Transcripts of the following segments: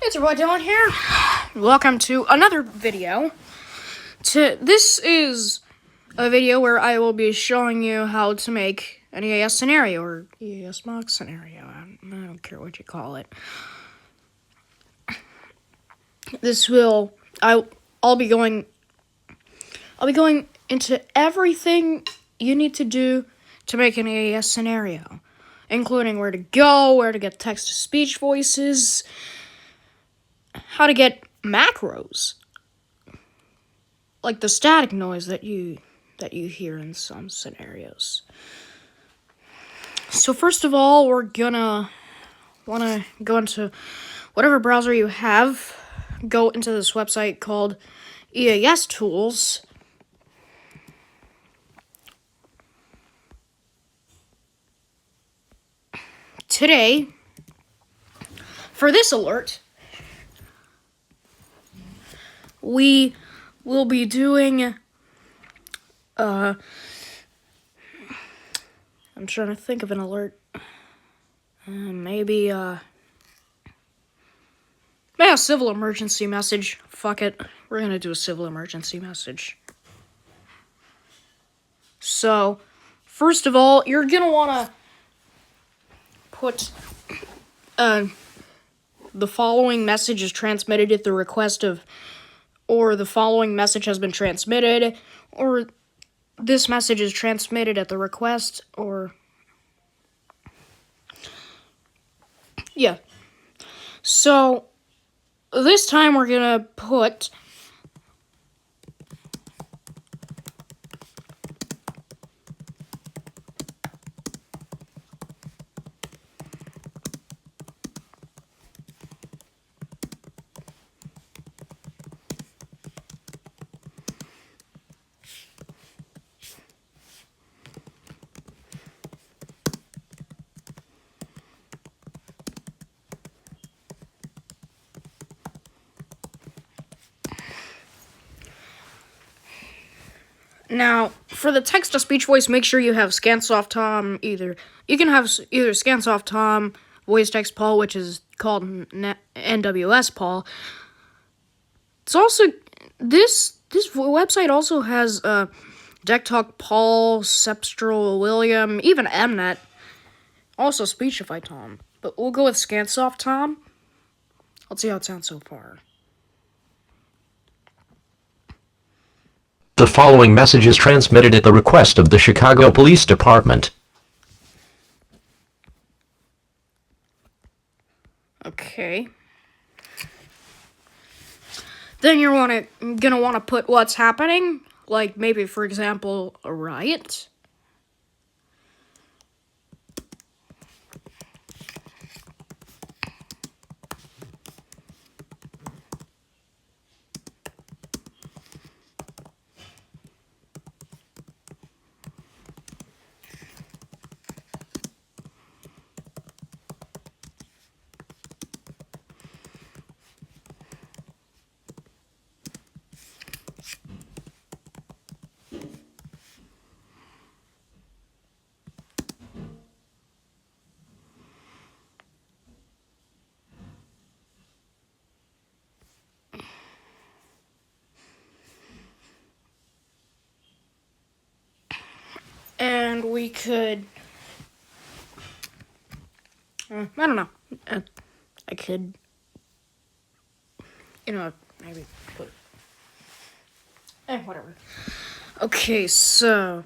It's your boy Dylan here. Welcome to another video. This is a video where I will be showing you how to make an EAS scenario or EAS mock scenario. I don't care what you call it. I'll be going into everything you need to do to make an EAS scenario, including where to go, where to get text-to-speech voices, how to get macros, like the static noise that you hear in some scenarios. So first of all, we're gonna wanna go into whatever browser you have. Go into this website called EAS Tools. Today, for this alert, we will be doing, I'm trying to think of an alert. Maybe a civil emergency message. Fuck it. We're gonna do a civil emergency message. So, first of all, you're gonna wanna put, the following message is transmitted at the request of, or the following message has been transmitted, or this message is transmitted at the request, or, yeah. So, this time we're gonna put now, for the text-to-speech voice, make sure you have Scansoft Tom either. You can have either Scansoft Tom, Voice Text Paul, which is called NWS Paul. It's also, this website also has Deck Talk Paul, Sepstral William, even Mnet. Also Speechify Tom. But we'll go with Scansoft Tom. Let's see how it sounds so far. The following message is transmitted at the request of the Chicago Police Department. Okay. Then you're gonna want to put what's happening, like maybe, for example, a riot. And we could, I don't know, I could, maybe put, whatever. Okay, so,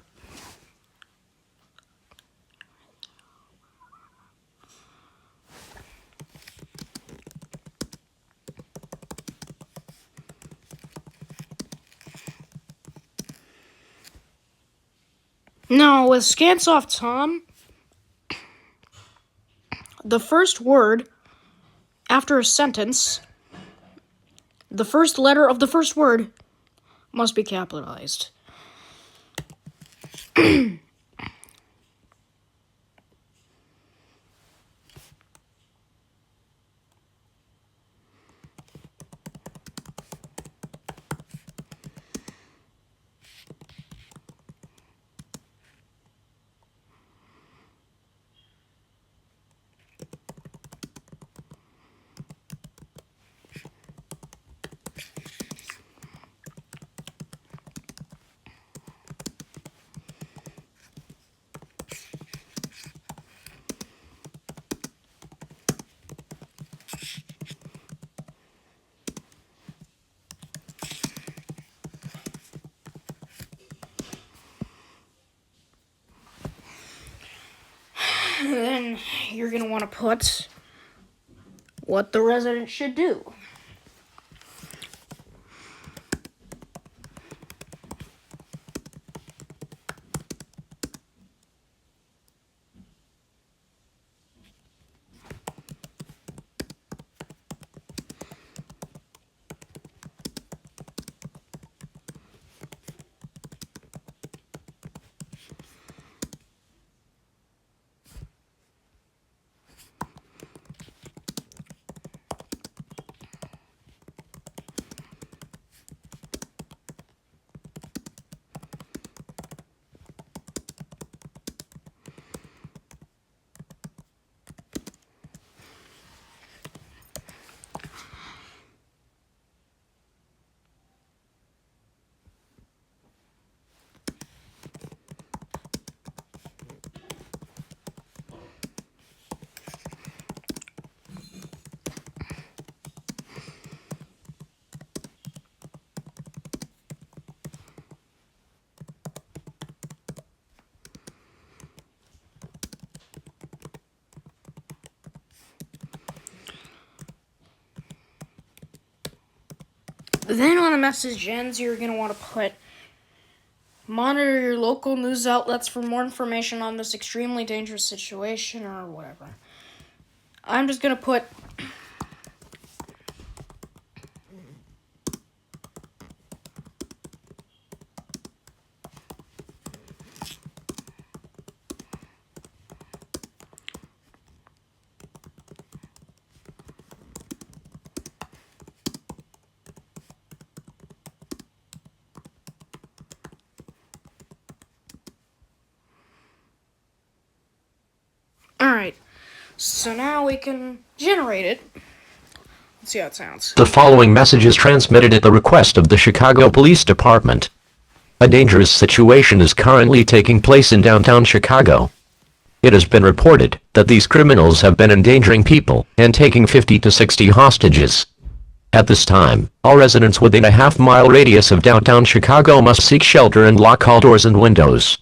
now with Scansoft Tom, the first word after a sentence, the first letter of the first word must be capitalized. you're going to want to put what the resident should do. Then on the message ends, you're going to want to put, monitor your local news outlets for more information on this extremely dangerous situation, or whatever. I'm just going to put, alright, so now we can generate it. Let's see how it sounds. The following message is transmitted at the request of the Chicago Police Department. A dangerous situation is currently taking place in downtown Chicago. It has been reported that these criminals have been endangering people and taking 50 to 60 hostages. At this time, all residents within a half-mile radius of downtown Chicago must seek shelter and lock all doors and windows.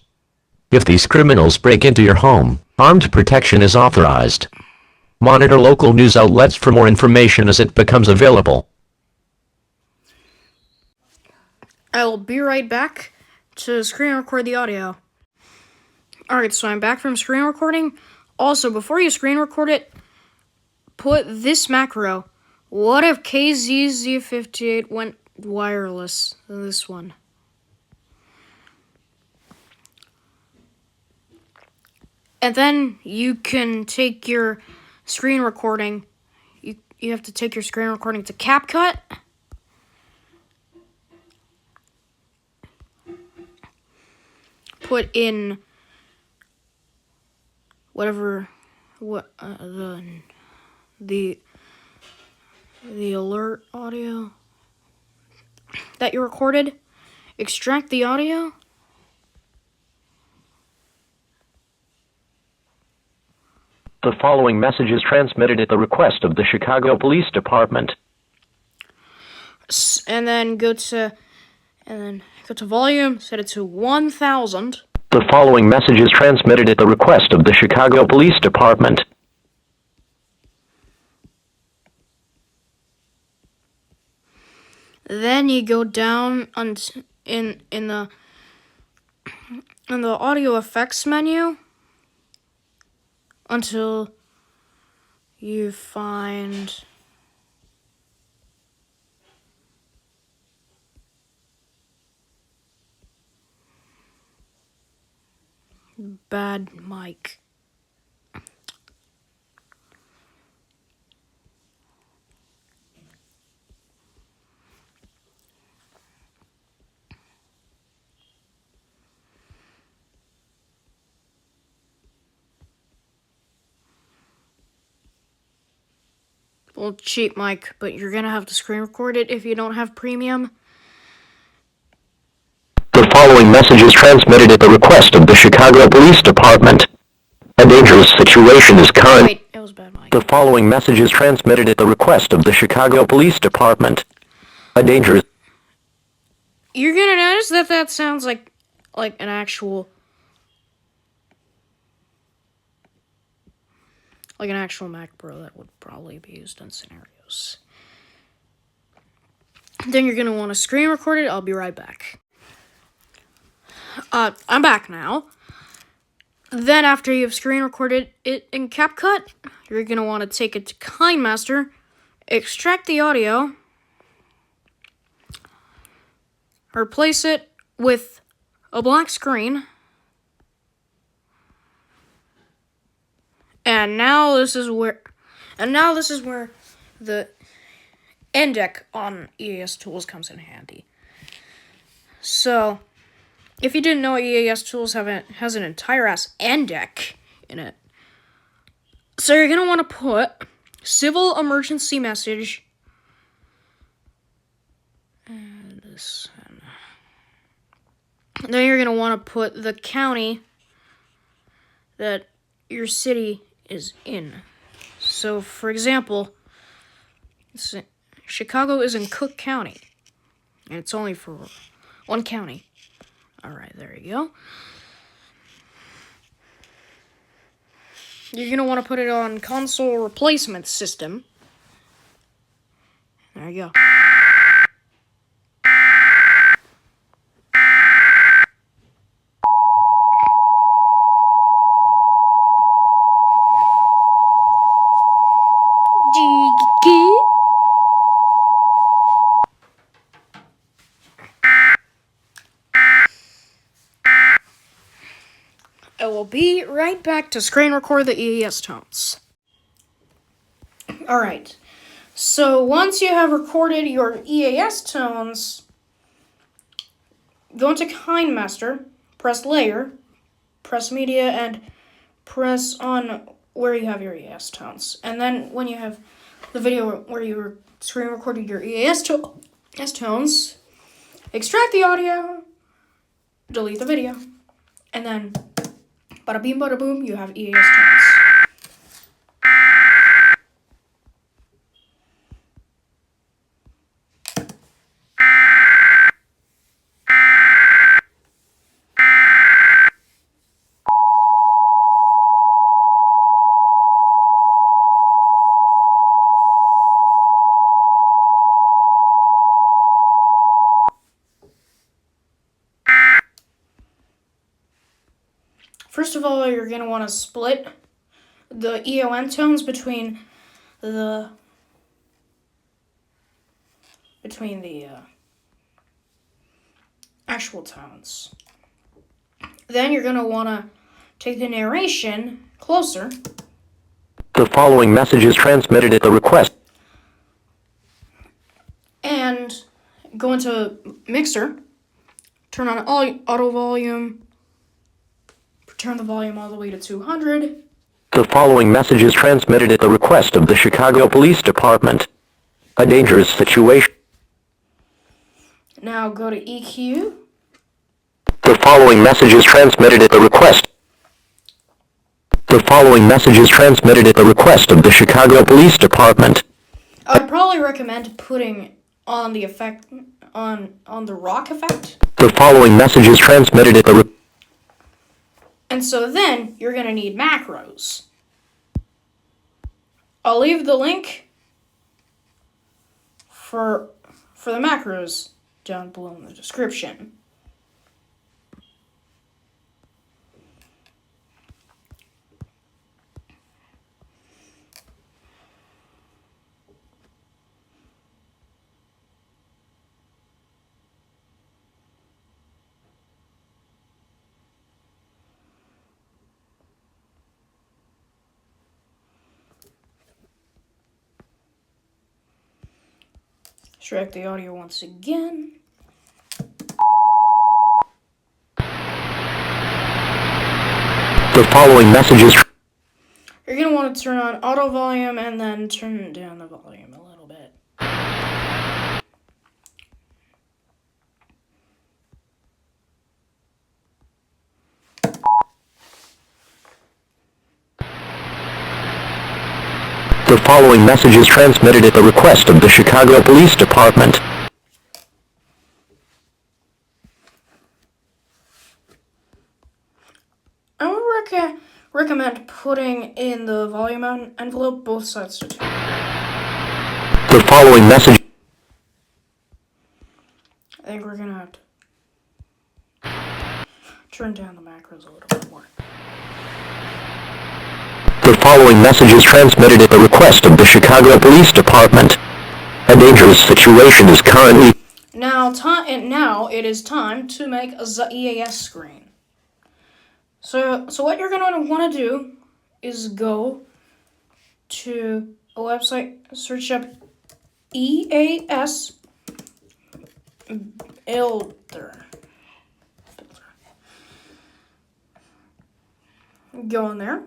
If these criminals break into your home, armed protection is authorized. Monitor local news outlets for more information as it becomes available. I will be right back to screen record the audio. Alright, so I'm back from screen recording. Also, before you screen record it, put this macro. What if KZZ58 went wireless? This one. And then you can take your screen recording. You have to take your screen recording to CapCut. Put in whatever the alert audio that you recorded. Extract the audio. The following message is transmitted at the request of the Chicago Police Department. And then go to volume, set it to 1000. The following message is transmitted at the request of the Chicago Police Department. Then you go down in the audio effects menu until you find bad mic. Well, cheap mic, but you're gonna have to screen record it if you don't have premium. The following message is transmitted at the request of the Chicago Police Department. A dangerous situation is current. Wait, it was bad mic. The following message is transmitted at the request of the Chicago Police Department. A dangerous... You're gonna notice that sounds like an actual... like an actual Mac Pro that would probably be used in scenarios. Then you're going to want to screen record it. I'll be right back. I'm back now. Then after you've screen recorded it in CapCut, you're going to want to take it to KineMaster, extract the audio, replace it with a black screen, and now this is where the index on EAS tools comes in handy. So, if you didn't know, EAS tools has an entire ass index in it. So you're gonna want to put civil emergency message and this. Then you're gonna want to put the county that your city is in. So, for example, Chicago is in Cook County, and it's only for one county. Alright, there you go. You're going to want to put it on console replacement system. There you go. I will be right back to screen record the EAS tones. Alright, so once you have recorded your EAS tones, go into KineMaster, press Layer, press Media, and press on where you have your EAS tones. And then when you have the video where you screen recorded your EAS tones, extract the audio, delete the video, and then bada beam, bada boom, you have EAS tones. First of all, you're going to want to split the EON tones between the actual tones. Then you're going to want to take the narration closer. The following message is transmitted at the request. And go into Mixer, turn on auto volume, turn the volume all the way to 200. The following message is transmitted at the request of the Chicago Police Department. A dangerous situation. Now go to EQ. The following message is transmitted at the request. The following message is transmitted at the request of the Chicago Police Department. I'd probably recommend putting on the effect on the rock effect. The following message is transmitted at the And so then you're going to need macros. I'll leave the link for the macros down below in the description. Extract the audio once again. The following message is... You're going to want to turn on auto volume and then turn down the volume a little bit. The following message is transmitted at the request of the Chicago Police Department. I would recommend putting in the volume envelope both sides to 2. The following message. I think we're gonna have to turn down the macros a little bit more. The following message is transmitted at the request of the Chicago Police Department. A dangerous situation is currently... Now it is time to make the EAS screen. So what you're going to want to do is go to a website, search up EAS Builder. Go in there.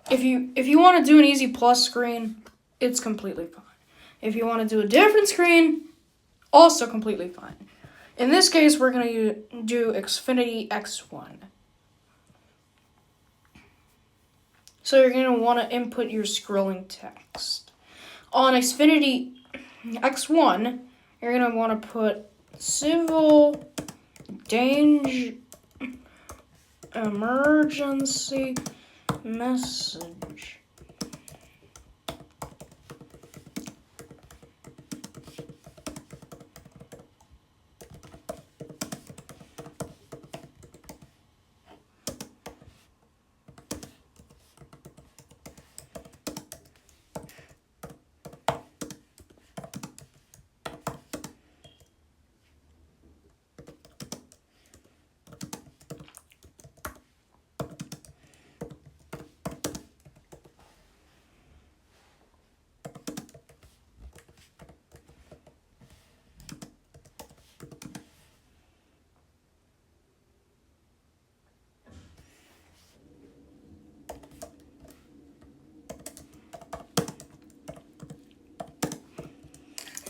If you want to do an easy plus screen, it's completely fine. If you want to do a different screen, also completely fine. In this case, we're going to do Xfinity X1. So you're going to want to input your scrolling text. On Xfinity X1, you're going to want to put civil danger emergency message.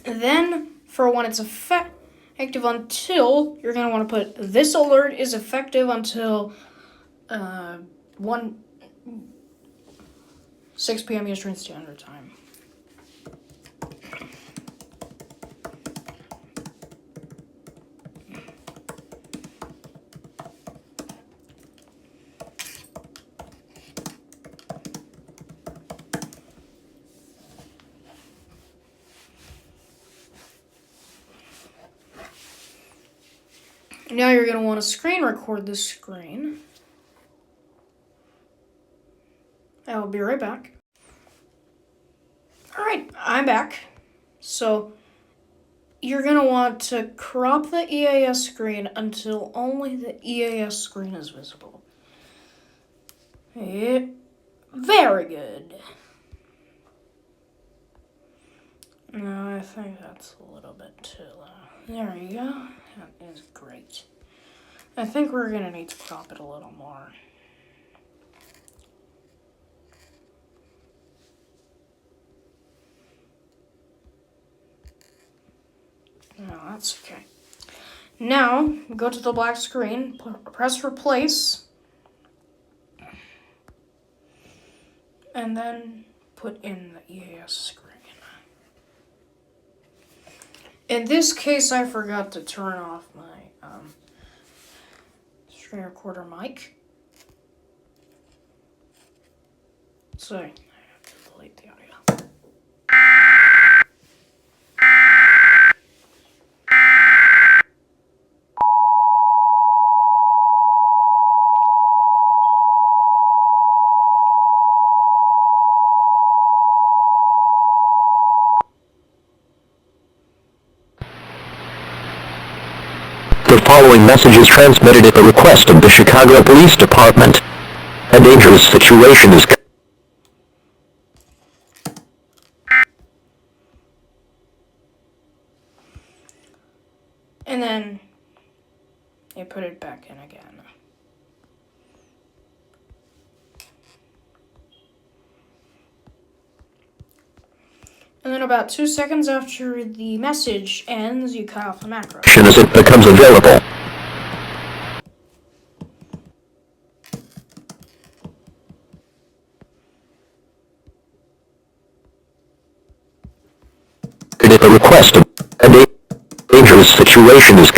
Then, for when it's effective until, you're going to want to put this alert is effective until 6 p.m. Eastern Standard Time. Now you're going to want to screen record this screen. I will be right back. Alright, I'm back. So, you're going to want to crop the EAS screen until only the EAS screen is visible. Very good. No, I think that's a little bit too low. There you go. That is great. I think we're going to need to crop it a little more. No, that's okay. Now, go to the black screen, press replace, and then put in the EAS screen. In this case, I forgot to turn off my screen recorder mic. So, I have to delete the audio. The following message is transmitted at the request of the Chicago Police Department. A dangerous situation is... And then you put it back in again. And then about 2 seconds after the message ends, you cut off the macro. as it becomes available. At the request of a dangerous situation is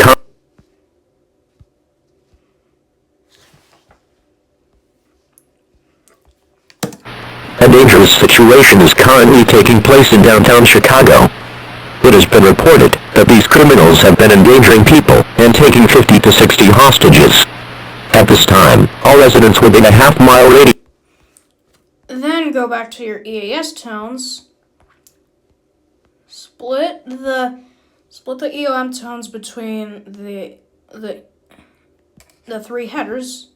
dangerous situation is currently taking place in downtown Chicago. It has been reported that these criminals have been endangering people and taking 50 to 60 hostages. At this time, all residents within a half-mile radius. Then go back to your EAS towns. Split the EOM towns between the three headers.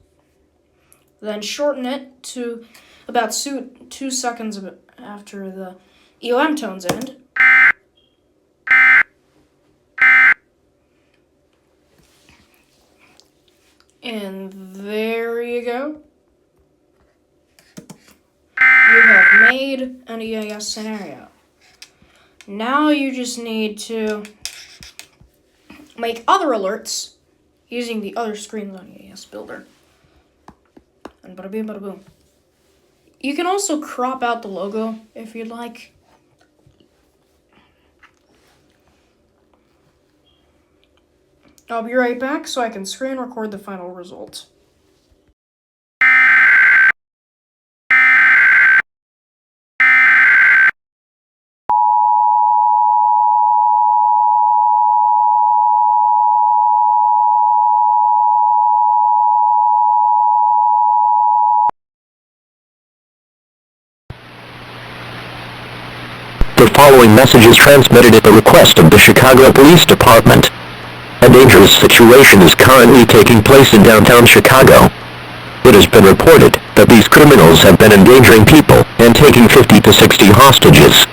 Then shorten it to about 2 seconds after the EOM tones end. And there you go. You have made an EAS scenario. Now you just need to make other alerts using the other screens on EAS Builder. And bada bing, bada boom. You can also crop out the logo if you'd like. I'll be right back so I can screen record the final result. The following message is transmitted at the request of the Chicago Police Department. A dangerous situation is currently taking place in downtown Chicago. It has been reported that these criminals have been endangering people and taking 50 to 60 hostages.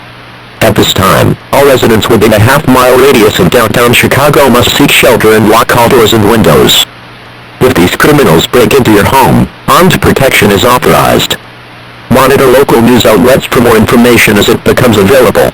At this time, all residents within a half-mile radius of downtown Chicago must seek shelter and lock all doors and windows. If these criminals break into your home, armed protection is authorized. Monitor local news outlets for more information as it becomes available.